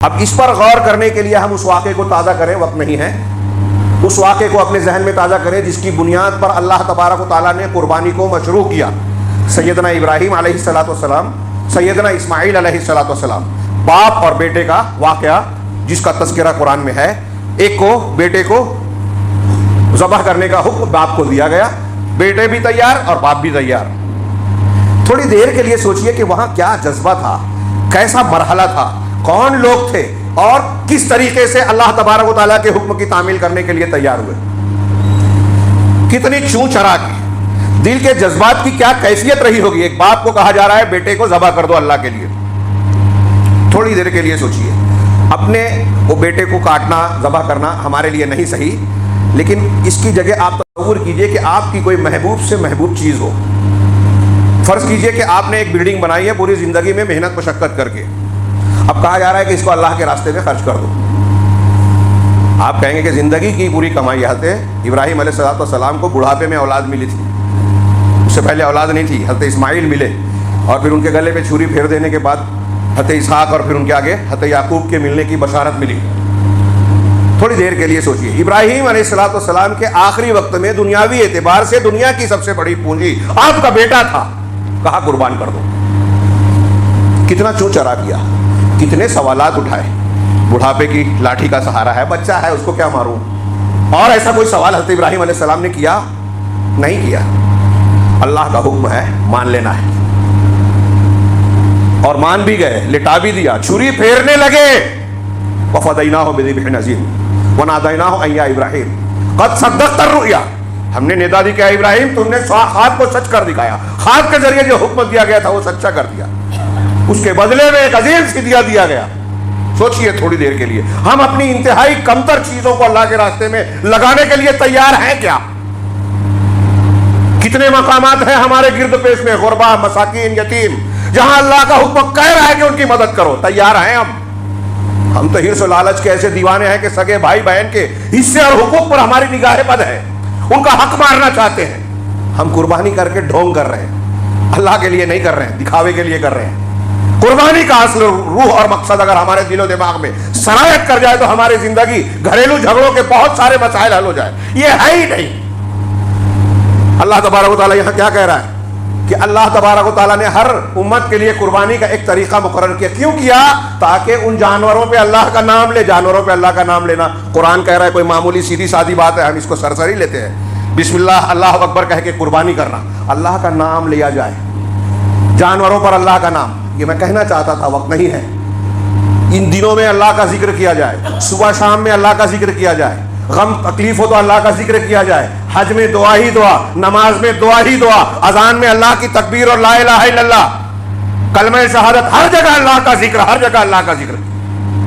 اب اس پر غور کرنے کے لیے ہم اس واقعے کو تازہ کریں، وقت نہیں ہے، اس واقعے کو اپنے ذہن میں تازہ کریں جس کی بنیاد پر اللہ تبارک و تعالیٰ نے قربانی کو مشروع کیا۔ سیدنا ابراہیم علیہ السلام، سیدنا اسماعیل علیہ السلام، باپ اور بیٹے کا واقعہ جس کا تذکرہ قرآن میں ہے۔ ایک کو بیٹے کو ذبح کرنے کا حکم باپ کو دیا گیا، بیٹے بھی تیار اور باپ بھی تیار۔ تھوڑی دیر کے لیے سوچئے کہ وہاں کیا جذبہ تھا، کیسا مرحلہ تھا، کون لوگ تھے اور کس طریقے سے اللہ تبارک و تعالیٰ کے حکم کی تعمیل کرنے کے لیے تیار ہوئے، کتنی چوں چرا کی، دل کے جذبات کی کیا کیفیت رہی ہوگی۔ ایک باپ کو کہا جا رہا ہے بیٹے کو ذبح کر دو اللہ کے لیے۔ تھوڑی دیر کے لیے سوچئے، اپنے وہ بیٹے کو کاٹنا ذبح کرنا ہمارے لیے نہیں صحیح، لیکن اس کی جگہ آپ تصور کیجئے کہ آپ کی کوئی محبوب سے محبوب چیز ہو۔ فرض کیجئے کہ آپ نے ایک بلڈنگ بنائی ہے پوری زندگی میں محنت مشقت کر کے، اب کہا جا رہا ہے کہ اس کو اللہ کے راستے میں خرچ کر دو۔ آپ کہیں گے کہ زندگی کی پوری کمائی حضرت ابراہیم علیہ السلام کو بڑھاپے میں اولاد ملی تھی، اس سے پہلے اولاد نہیں تھی، حضرت اسماعیل ملے اور پھر ان کے گلے پہ چھری پھیر دینے کے بعد حضرت اسحاق اور پھر ان کے آگے حضرت یعقوب کے ملنے کی بشارت ملی۔ تھوڑی دیر کے لیے سوچئے، ابراہیم علیہ السلام کے آخری وقت میں دنیاوی اعتبار سے دنیا کی سب سے بڑی پونجی آپ کا بیٹا تھا، کہا قربان کر دو۔ کتنا چوں چرا کیا، کتنے سوالات اٹھائے، بڑھاپے کی لاٹھی کا سہارا ہے، بچہ ہے اس کو کیا ماروں، اور ایسا کوئی سوال حضرت ابراہیم علیہ السلام نے کیا نہیں کیا۔ اللہ کا حکم ہے، مان لینا ہے، اور مان بھی گئے، لٹا بھی دیا، چھری پھیرنے لگے۔ وَفَدَيْنَاهُ بِذِبْحٍ عَظِيمٍ وَنَادَيْنَاهُ أَن يَا إِبْرَاهِيمُ قَدْ صَدَّقْتَ الرُّؤْيَا، ہم نے ندا دی کہ ابراہیم تم نے خواب کو سچ کر دکھایا، خواب کے ذریعے جو حکم دیا گیا تھا وہ سچا کر دیا، اس کے بدلے میں ایک عظیم فدیہ دیا گیا۔ سوچئے تھوڑی دیر کے لیے، ہم اپنی انتہائی کمتر چیزوں کو اللہ کے راستے میں لگانے کے لیے تیار ہیں کیا؟ کتنے مقامات ہیں ہمارے گرد پیش میں، غربا، مساکین، یتیم، جہاں اللہ کا حکم کہہ رہا ہے کہ ان کی مدد کرو، تیار ہیں ہم تو حرص و لالچ کے ایسے دیوانے ہیں کہ سگے بھائی بہن کے حصے اور حقوق پر ہماری نگاہ بد ہے، ان کا حق مارنا چاہتے ہیں۔ ہم قربانی کر کے ڈھونگ کر رہے ہیں، اللہ کے لیے نہیں کر رہے ہیں، دکھاوے کے لیے کر رہے ہیں۔ قربانی کا اصل روح اور مقصد اگر ہمارے دل و دماغ میں سرایت کر جائے تو ہماری زندگی گھریلو جھگڑوں کے بہت سارے مسائل حل ہو جائے، یہ ہے ہی نہیں۔ اللہ تبارک و تعالیٰ یہاں کیا کہہ رہا ہے کہ اللہ تبارک و تعالیٰ نے ہر امت کے لیے قربانی کا ایک طریقہ مقرر کیا۔ کیوں کیا؟ تاکہ ان جانوروں پہ اللہ کا نام لے۔ جانوروں پہ اللہ کا نام لینا قرآن کہہ رہا ہے کوئی معمولی سیدھی سادی بات ہے، ہم اس کو سرسری لیتے ہیں۔ بسم اللہ، اللہ اکبر کہہ کے قربانی کرنا، اللہ کا نام لیا جائے، جانوروں پر اللہ کا نام، یہ میں کہنا چاہتا تھا، وقت نہیں ہے۔ ان دنوں میں اللہ کا ذکر کیا جائے، صبح شام میں اللہ کا ذکر کیا جائے، غم تکلیف ہو تو اللہ کا ذکر کیا جائے، حج میں دعا ہی دعا، نماز میں دعا ہی دعا، اذان میں اللہ کی تکبیر اور لا الہ الا اللہ، کلمہ شہادت، ہر جگہ اللہ کا ذکر، ہر جگہ اللہ کا ذکر۔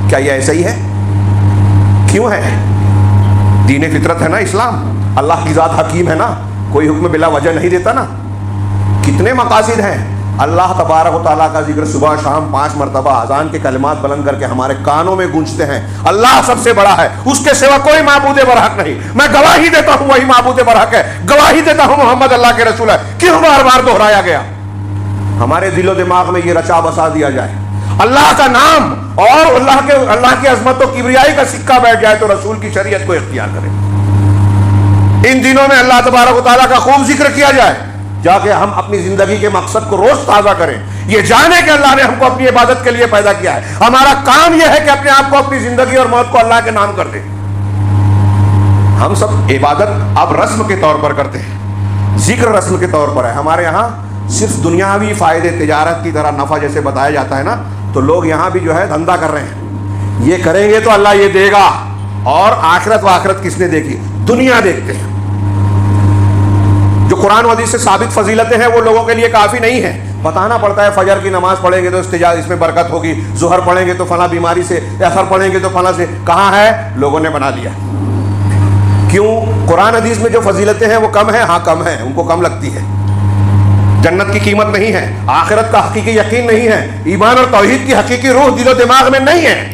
کیا یہ ایسا ہی ہے؟ کیوں ہے؟ دین فطرت ہے نا اسلام، اللہ کی ذات حکیم ہے نا، کوئی حکم بلا وجہ نہیں دیتا نا۔ کتنے مقاصد ہیں، اللہ تبارک و تعالیٰ کا ذکر صبح شام 5 مرتبہ اذان کے کلمات بلند کر کے ہمارے کانوں میں گونجتے ہیں۔ اللہ سب سے بڑا ہے، اس کے سوا کوئی معبود برحق نہیں، میں گواہی دیتا ہوں وہی معبود برحق ہے، گواہی دیتا ہوں محمد اللہ کے رسول ہے۔ کیوں بار بار دہرایا گیا؟ ہمارے دل و دماغ میں یہ رچا بسا دیا جائے، اللہ کا نام اور اللہ کی عظمت و کبریائی کا سکہ بیٹھ جائے تو رسول کی شریعت کو اختیار کریں۔ ان دنوں میں اللہ تبارک و تعالیٰ کا خوب ذکر کیا جائے، جا کے ہم اپنی زندگی کے مقصد کو روز تازہ کریں، یہ جانے کہ اللہ نے ہم کو اپنی عبادت کے لیے پیدا کیا ہے۔ ہمارا کام یہ ہے کہ اپنے آپ کو، اپنی زندگی اور موت کو اللہ کے نام کر دیں۔ ہم سب عبادت اب رسم کے طور پر کرتے ہیں، ذکر رسم کے طور پر ہے۔ ہمارے یہاں صرف دنیاوی فائدے، تجارت کی طرح نفع جیسے بتایا جاتا ہے نا، تو لوگ یہاں بھی جو ہے دھندا کر رہے ہیں، یہ کریں گے تو اللہ یہ دے گا، اور آخرت و آخرت کس نے دیکھی؟ دنیا دیکھتے ہیں۔ جو قرآن و حدیث سے ثابت فضیلتیں ہیں وہ لوگوں کے لیے کافی نہیں ہیں، بتانا پڑتا ہے فجر کی نماز پڑھیں گے تو اس میں برکت ہوگی، ظہر پڑھیں گے تو فلاں بیماری سے، اثر پڑھیں گے تو فلاں سے، کہاں ہے؟ لوگوں نے بنا لیا۔ کیوں؟ قرآن حدیث میں جو فضیلتیں ہیں وہ کم ہیں، ہاں کم ہیں، ان کو کم لگتی ہے۔ جنت کی قیمت نہیں ہے، آخرت کا حقیقی یقین نہیں ہے، ایمان اور توحید کی حقیقی روح دل و دماغ میں نہیں ہے۔